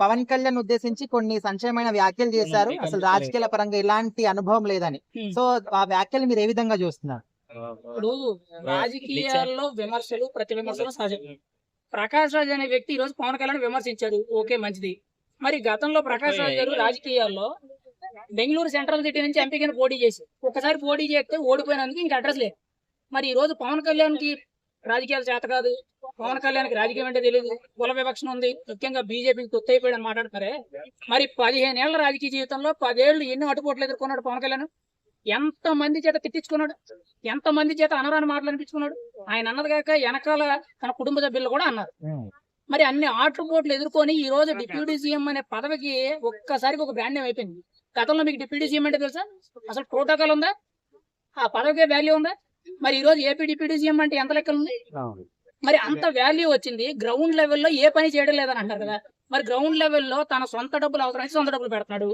పవన్ కళ్యాణ్ ఉద్దేశించి కొన్ని సంచలనమైన వ్యాఖ్యలు చేశారు. అసలు రాజకీయాల పరంగా ఇలాంటి అనుభవం లేదని. సో ఆ వ్యాఖ్యలు మీరు ఏ విధంగా చూస్తున్నారు? ఇప్పుడు రాజకీయాల్లో విమర్శలు ప్రతి విమర్శలు సహజం. ప్రకాష్ రాజ్ అనే వ్యక్తి ఈ రోజు పవన్ కళ్యాణ్ విమర్శించారు, ఓకే మంచిది. మరి గతంలో ప్రకాష్ రాజ్ గారు రాజకీయాల్లో బెంగళూరు సెంట్రల్ సిటీ నుంచి ఎంపీ కింద పోటీ చేసి ఒకసారి పోటీ చేస్తే ఓడిపోయినందుకు ఇంకా అడ్రస్ లేదు. మరి ఈ రోజు పవన్ కళ్యాణ్ కి రాజకీయాలు చేత కాదు, పవన్ కళ్యాణ్ కి రాజకీయం అంటే తెలియదు, కుల వివక్షణ ఉంది, ముఖ్యంగా బీజేపీకి తొత్తైపోయాడని మాట్లాడతారే. మరి 15 ఏళ్ల రాజకీయ జీవితంలో 10 ఏళ్లు ఎన్ని అటుపోట్లు ఎదుర్కొన్నాడు పవన్ కళ్యాణ్? ఎంత మంది చేత తిట్టించుకున్నాడు, ఎంత మంది చేత అనరాని మాటలు అనిపించుకున్నాడు. ఆయన అన్నది కాక వెనకాల తన కుటుంబ సభ్యులు కూడా అన్నారు. మరి అన్ని ఆటుపోట్లు ఎదుర్కొని ఈ రోజు డిప్యూటీ సీఎం అనే పదవికి ఒక్కసారికి ఒక బ్రాండ్ నేమ్ అయిపోయింది. గతంలో మీకు డిప్యూటీ సీఎం అంటే తెలుసా? అసలు ప్రోటోకాల్ ఉందా? ఆ పదవికే వాల్యూ ఉందా? మరి ఈ రోజు ఏపీ డిప్యూటీ సీఎం అంటే ఎంత లెక్కలు ఉంది? మరి అంత వాల్యూ వచ్చింది, గ్రౌండ్ లెవెల్లో ఏ పని చేయడం లేదని అంటారు కదా. మరి గ్రౌండ్ లెవెల్లో తన సొంత డబ్బులు అవసరమైతే సొంత డబ్బులు పెడుతున్నాడు,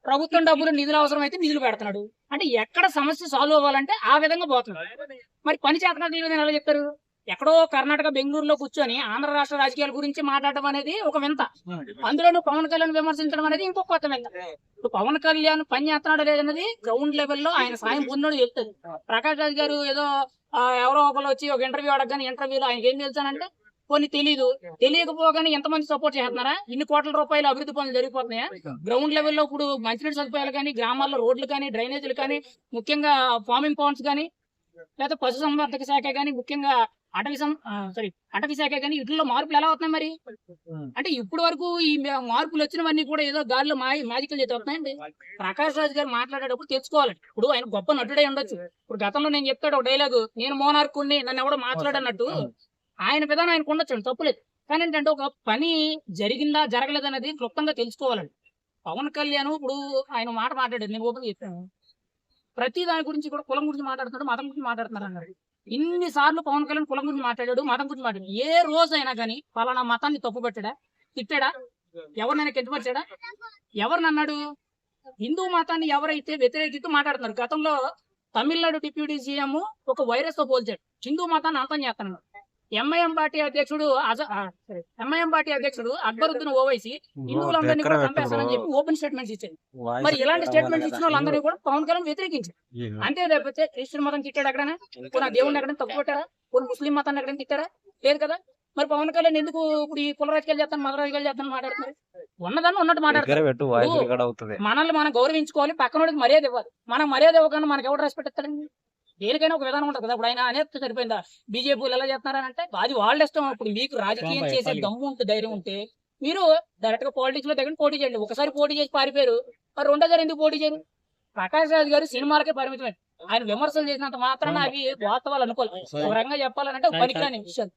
ప్రభుత్వం డబ్బులు నిధులు అవసరమైతే నిధులు పెడుతున్నాడు. అంటే ఎక్కడ సమస్య సాల్వ్ అవ్వాలంటే ఆ విధంగా పోతున్నాడు. మరి పని చేతనాలు ఎలా చెప్తారు? ఎక్కడో కర్ణాటక బెంగళూరులో కూర్చొని ఆంధ్ర రాష్ట్ర రాజకీయాల గురించి మాట్లాడటం అనేది ఒక వింత, అందులోనూ పవన్ కళ్యాణ్ విమర్శించడం అనేది ఇంకొక కొత్త వింత. ఇప్పుడు పవన్ కళ్యాణ్ పని చేస్తున్నాడు లేదన్నది గ్రౌండ్ లెవెల్లో ఆయన సాయం పొందినోడు చెప్తుంది. ప్రకాష్ రాజ్ గారు ఏదో ఎవరో ఒకరు వచ్చి ఒక ఇంటర్వ్యూ అడగగానే ఇంటర్వ్యూలో ఆయనకి ఏం తెలుసానంటే కొన్ని తెలీదు, తెలియకపోగానే ఎంతమంది సపోర్ట్ చేస్తున్నారా? ఇన్ని కోట్ల రూపాయలు అభివృద్ధి పనులు జరిగిపోతున్నాయా? గ్రౌండ్ లెవెల్లో ఇప్పుడు మంచినీటి సదుపాయాలు కానీ, గ్రామాల్లో రోడ్లు కానీ, డ్రైనేజీలు కానీ, ముఖ్యంగా ఫార్మింగ్ పాండ్స్ కానీ, లేకపోతే పశు సంవర్ధక శాఖ కానీ, ముఖ్యంగా అటవీ శాఖ కానీ, వీటిల్లో మార్పులు ఎలా అవుతున్నాయి? మరి అంటే ఇప్పటి వరకు ఈ మార్పులు వచ్చినవన్నీ కూడా ఏదో గాలిలో మ్యాజికల్ చేతి అవుతున్నాయండి. ప్రకాష్ రాజ్ గారు మాట్లాడేటప్పుడు తెలుసుకోవాలి. ఇప్పుడు ఆయన గొప్ప నటుడై ఉండొచ్చు. ఇప్పుడు గతంలో నేను చెప్తాడు ఒక డైలాగు, నేను మోనార్కుడిని, నన్ను ఎవడో మాట్లాడన్నట్టు ఆయన విధానం ఆయనకు ఉండొచ్చు, తప్పులేదు. కానీ ఏంటంటే ఒక పని జరిగిందా జరగలేదు అనేది క్లుప్తంగా తెలుసుకోవాలండి. పవన్ కళ్యాణ్ ఇప్పుడు ఆయన మాట మాట్లాడాడు, నేను ఓపెన్ చెప్పాను. ప్రతి దాని గురించి కూడా కులం గురించి మాట్లాడుతున్నాడు, మతం గురించి మాట్లాడుతున్నారు అన్నారు. ఇన్నిసార్లు పవన్ కళ్యాణ్ కులం గురించి మాట్లాడాడు, మతం గురించి మాట్లాడాడు. ఏ రోజైనా కానీ పలానా మతాన్ని తప్పు పెట్టాడా, తిట్టాడా, ఎవరినైనా కించపరిచాడా? ఎవరిని అన్నాడు? హిందూ మతాన్ని ఎవరైతే వ్యతిరేకిస్తూ మాట్లాడుతున్నారు. గతంలో తమిళనాడు డిప్యూటీ సీఎం ఒక వైరస్ తో పోల్చాడు, హిందూ మతాన్ని అంతం చేస్తున్నాడు. ఎంఐఎం పార్టీ అధ్యక్షుడు అక్బరుద్దీన్ ఓవైసీ హిందువులందరినీ కూడా చంపేస్తానని చెప్పి ఓపెన్ స్టేట్మెంట్స్ ఇచ్చారు. మరి ఇలాంటి స్టేట్మెంట్స్ ఇచ్చిన వాళ్ళందరినీ కూడా పవన్ కళ్యాణ్ వ్యతిరేకించారు. అంతే లేకపోతే క్రిస్టియన్ మతం తిట్టాడు ఎక్కడైనా, కొన్ని దేవుడిని ఎక్కడైనా తప్పు పెట్టారా, కొన్ని ముస్లిం మతాన్ని ఎక్కడైనా తిట్టారా? లేదు కదా. మరి పవన్ కళ్యాణ్ ఎందుకు ఇప్పుడు ఈ కుల రాజకీయాలు చేస్తాను, మత రాజకీయాలు చేస్తాను మాట్లాడుతున్నారు? ఉన్నదాన్ని ఉన్నట్టు మాట్లాడుతున్నారు. మనల్ని మనం గౌరవించుకోవాలి, పక్కనోడికి మర్యాద ఇవ్వాలి. మనం మర్యాద ఇవ్వకుండా మనకి ఎవరు రెస్పెక్ట్ ఇస్తారండి? దేనికైనా ఒక విధానం ఉంటుంది కదా. ఇప్పుడు ఆయన అనేది సరిపోయిందా? బీజేపీలు ఎలా చేస్తున్నారని అంటే అది వాళ్ళ ఇష్టం. ఇప్పుడు మీకు రాజకీయం చేసే దమ్ము ఉంటే, ధైర్యం ఉంటే మీరు డైరెక్ట్ గా పాలిటిక్స్ లో దగ్గర పోటీ చేయండి. ఒకసారి పోటీ చేసి పారిపోయారు, మరి రెండోసారి ఎందుకు పోటీ చేయరు? ప్రకాష్ రాజ్ గారు సినిమాలకే పరిమితమైన ఆయన విమర్శలు చేసినంత మాత్రాన అవి వాస్తవాలు అనుకోవాలి. ఒక రకంగా చెప్పాలంటే పనికిరాని విషయాలు.